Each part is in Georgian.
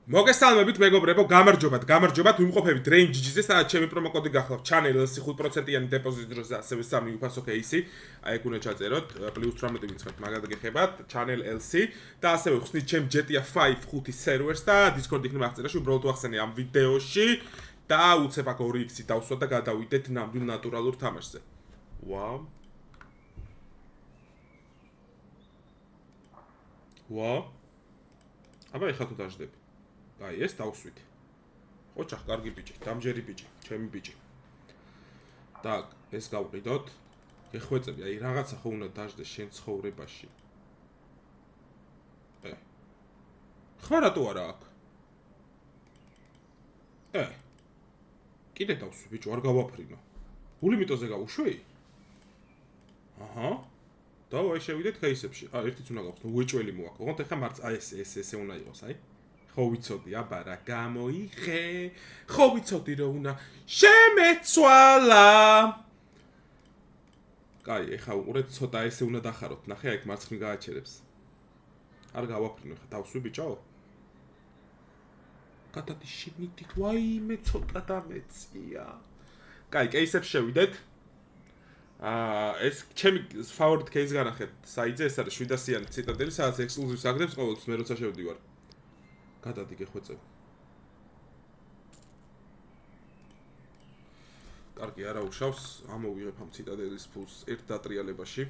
მოგესალმებით მეგობრებო, გამარჯობათ, ვიმყოფებით Rain GG-ზე, სადაც ჩემი პრომოკოდი გახლავთ Channel LC 5%-იანი დეპოზიტის დროზე, ასევე 3 უფასო кейსი. აი ეგ უნდა ჩაწეროთ, +18 ვინცხებთ, მაგალითად გეხებათ Channel LC და ასევე ხსნით ჩემ GTA 5 5 servers და Discord იქნება აღწერაში, უბრალოდ ვახსენე ამ ვიდეოში და უცებ აქ 2x-ი დავსვათ და გადავიდეთ ნამდვილ ნატურალურ თამაშზე. ვაუ. აბა ეხლა თუ დაждები. აი ეს დავსვით. ოჩახ, კარგი ბიჭი, დამჯერი ბიჭი, ჩემი ბიჭი. და ეს გავყიდოთ. გეხვეწები, აი რაღაცა ხო უნდა დაждდეს შენ ცხოვრებაში. ხმა რატო არა აქ? კიდე დავსვი ბიჭო, არ გავაფრინო. ულიმიტოზე გავუშვი? აჰა. დავაი შევიდეთ кейსებში. ერთიც უნდა გავხსნო, უეჭველი მოაქვს. ოღონდ ეხლა მარც აი ესე უნდა იყოს, აი. ხო ვიცოდი, აბა რა გამოიღე. ხო ვიცოდი რომ უნდა შემეცვალა. კაი, ეხლა უყურეთ, ცოტა ესე უნდა დახაროთ. ნახე, აი მარცხნივ გააჩერებს. არ გავაფრინო, ეხლა დავსვი ბიჭო. გადადი შიგნით, ვაიმე, ცოტა დამეწია. კაი, кейსებს შევიდეთ. ეს ჩემი ფავორიტ кейს განახეთ საიტზე, ეს არის 700-იანი ციტადელი, სადაც ექსკლუზივს აგდებს ყოველთვის მე როცა შევდივარ. გადადი გეხვეწებ. კარგი, არა უშავს, ამოვიღებ ამ ციტადელის ფულს ერთ დატრიალებაში.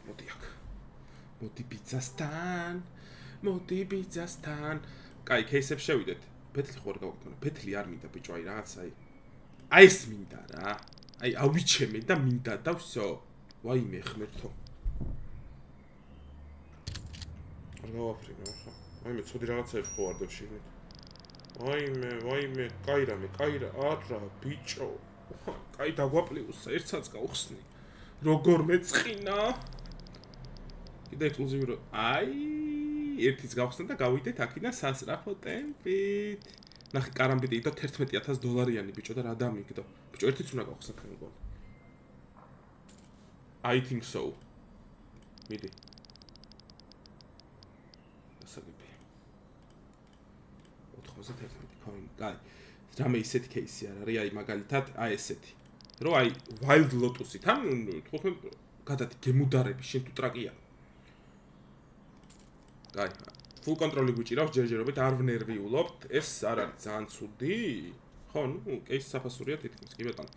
მოდი აქ. მოდი ბიძასთან. კაი, кейსებს შევიდეთ. ფეთლი ხო არ გავაკეთე, ფეთლი არ მინდა ბიჭო, აი რაღაცა აი. აი ეს მინდა რა. აი ავიჩემე და მინდა და всё. ვაიმე ხმერთო. არ გავაფრინო ახლა. ვაიმე ცუდი რაღაცები ხო არ დავშიგნით. ვაიმე, კაირამე, არა ბიჭო. კაი დაგვაპლიუსა, ერთსაც გავხსნი. როგორ მეწყინა? კიდე ექსკლუზივი რო. აი, ერთიც გავხსნა და გავიდეთ აქიდან სასწრაფო ტემპით. ნახე, კარამბიტი და $11,000 ბიჭო და რა დამიგდო. ბიჭო, ერთიც უნდა გავხსნა თქვენ მგონი. I think so. მიდი. ასაგები. 91 coin. კაი. რამე ისეთი кейსი არ არის, აი მაგალითად, აი ესეთი. რო აი Wild Lotus-ით, ან თქვენ გადადი გემუდარები, შენ თუ ტრაკია. კაი. Full control-ი გვიჭირავს ჯერჯერობით, არ ვნერვიულობთ. ეს არ არის ძალიან ცუდი? ხო, ნუ кейსი საფასურია თითქმის, კი ბატონო.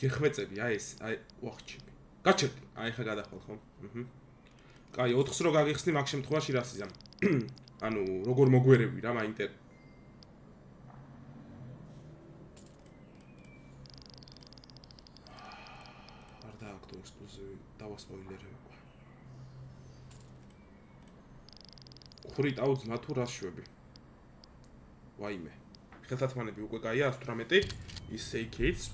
გეხვეწები, აი ეს, აი ვახჩები. გაჩერდი, აი ხა გადახვალ ხო? კაი, 4-ს რო გაგიხსნი, მაგ შემთხვევაში რას იზამ? ანუ როგორ მოგვერევი რა, მაინტერ. არ დააგდო ექსკლუზივი, დავასპოილერებ. ხვრით აუძნა თუ რა შვები. ვაიმე. ხელთათმანები უკვე გაია 118, ისე იქიც.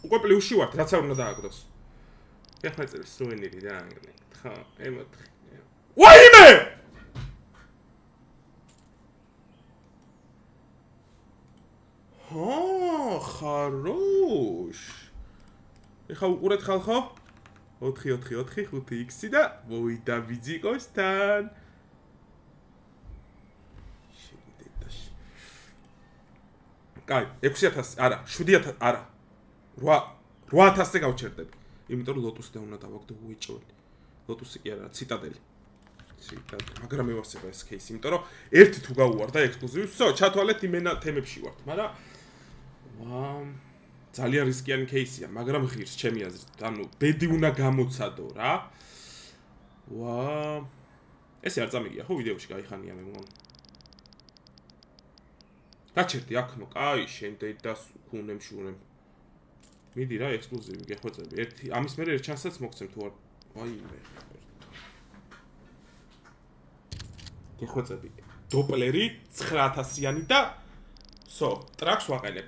უკვე პლუსში ვართ, რაც არ უნდა დააგდოს. ეხლა სუვენირი რა ანგლი. ხო, ემოთხი. ვაიმე! ხაროშ. ეხლა უყურეთ ხალხო? 4 5x-ი და მოვიდა ბიძიკოსთან. კაი, 6000, არა, 7000, არა. 8000-ზე გავჩერდები. იმიტომ რომ ლოტუსზე უნდა დავაგდო უეჭველი. ლოტუსი კი არა, ციტადელი. მაგრამ მევასება ეს кейსი, იმიტომ რომ ერთი თუ გაუვარდა ექსკლუზივი, всё, ჩათვალეთ იმენა თემებში ვართ, მაგრამ ძალიან რისკიანი кейსია, მაგრამ ღირს ჩემი აზრით. ანუ ბედი უნდა გამოცადო რა. ესე არ წამიგია ხო ვიდეოში გაიხანია მე მგონი. გაჩერდი აქ, კაი, შენ დედას ქუნემ. მიდი რა, ექსკლუზივი გეხვეწები. ერთი, ამის მერე ერთ ჩანსაც მოგცემ თუ არ. ვაიმე. გეხვეწები. დოპლერი 9000-იანი და всё, ტრაქს ვაყენებ.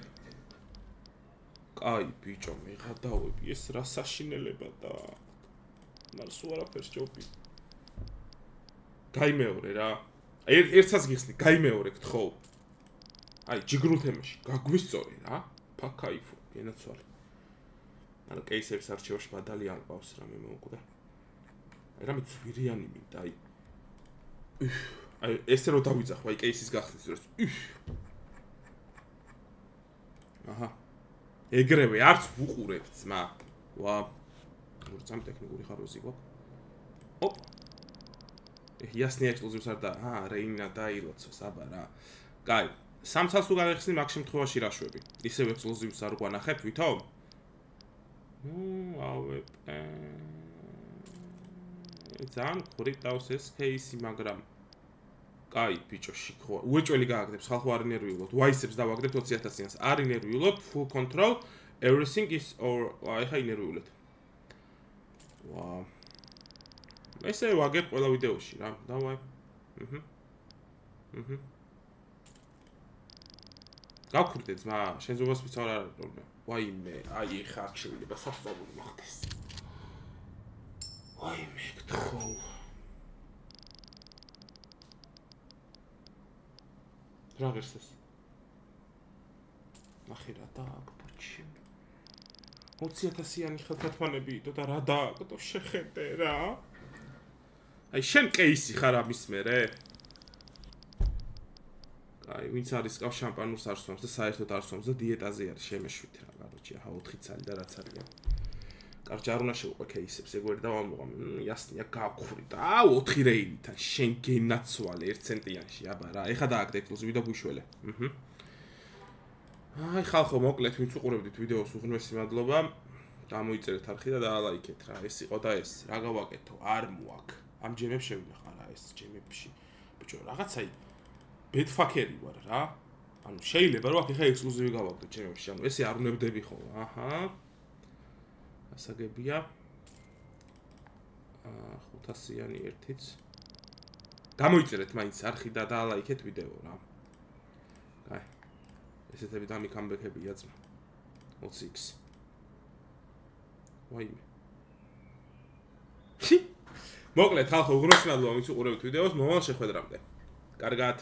კაი, ბიჭო, მე გადავები, ეს რა საშინელება და მარს უარაფერს ჯობი. გაიმეორე რა. ერთსაც გიხსნი, გაიმეორეთ ხო? აი, ჯიგრულ თემაში, გაგვისწორი რა. ფაქაიფო, გენაცვალე. ანუ кейსებს არჩევაში ბადალი ალყავს რამე მოუკვდა. აი რამე ძვირიანი მინდა, აი. აი ესე რო დავიძახო, აი кейსის გახსნის დროს. აჰა. ეგრევე არც ვუყურებ ძმა. ვა. მურწამ ტექნიკური ხარვეზი გვაქვს. ოპ. იასნი ექსკლუზივს არ და რეინა დაილოცოს, აბა რა. კაი. სამცალს თუ გაგეხსნი მაგ შემთხვევაში რა შვები? ისევ ექსკლუზივს არ გვანახებ ვითომ? ავებ. ძალიან ხურიტავს ეს кейსი, მაგრამ კაი, ბიჭო, შიქო. უეჭველი გააგდებს, ხალხო არ ინერვიულობთ. ვაისებს დავაგდებთ 20000-იანს. არ ინერვიულობთ, full control, everything is or ახლა ინერვიულეთ. ვა. ესე ვაგებ ყველა ვიდეოში რა. დავაი. გავხურდე ძმა, შენ ზოგადად ვიცავ რა როლმე. ვაიმე, აი ხა აქ შეიძლება სასწაული მოხდეს. ვაიმე, გთხოვ. რა ღირსეს? ნახე რა დააგბოჩი. 20000-იანი ხელთათმანები იდო და რა დააგდო შეხედე რა. აი შენ кейსი ხარ ამის მერე? აი ვინც არის ყავს შამპანურს არ სვამს და საერთოდ არ სვამს და დიეტაზე არის შემეშვით რა კაროჩი ახლა 4 წალი და რაც არიან. კარგი არ უნდა შევყვე кейსებს ეგ ვერ დავამოყამ. იასნია გავხური და 4 რეინიდან შენ გენაცვალე 1 ცენტიანში აბა რა ეხა დააგდე ექსკლუზივი და ბუშველე. აი ხალხო მოკლედ ვინც უყურებდით ვიდეოს უღრმესი მადლობა. გამოიწერეთ არხი და დაალაიქეთ რა. ეს იყო და ეს. რა გავაკეთო? არ მოაქვს. ამ ჯემებს შევინახა რა ეს ჯემებში. ბიჭო რაღაცაი ბედფაკერი ვარ რა. ანუ შეიძლება რომ აქ ეხა ექსკლუზივი გავაკეთო ჯემებში. ანუ ესე არ უნებდები ხო? აჰა. ასაგებია. 500-იანი ერთიც. გამოიწერეთ მაინც არხი და დაალაიქეთ ვიდეო რა. კაი. ესეთები დამი კამბექებია ძმა. 20x. ვაიმე. მოკლედ ხალხო უღრმესი მადლობა ვინც უყურებთ ვიდეოს, მომავალ შეხვედრამდე. კარგად.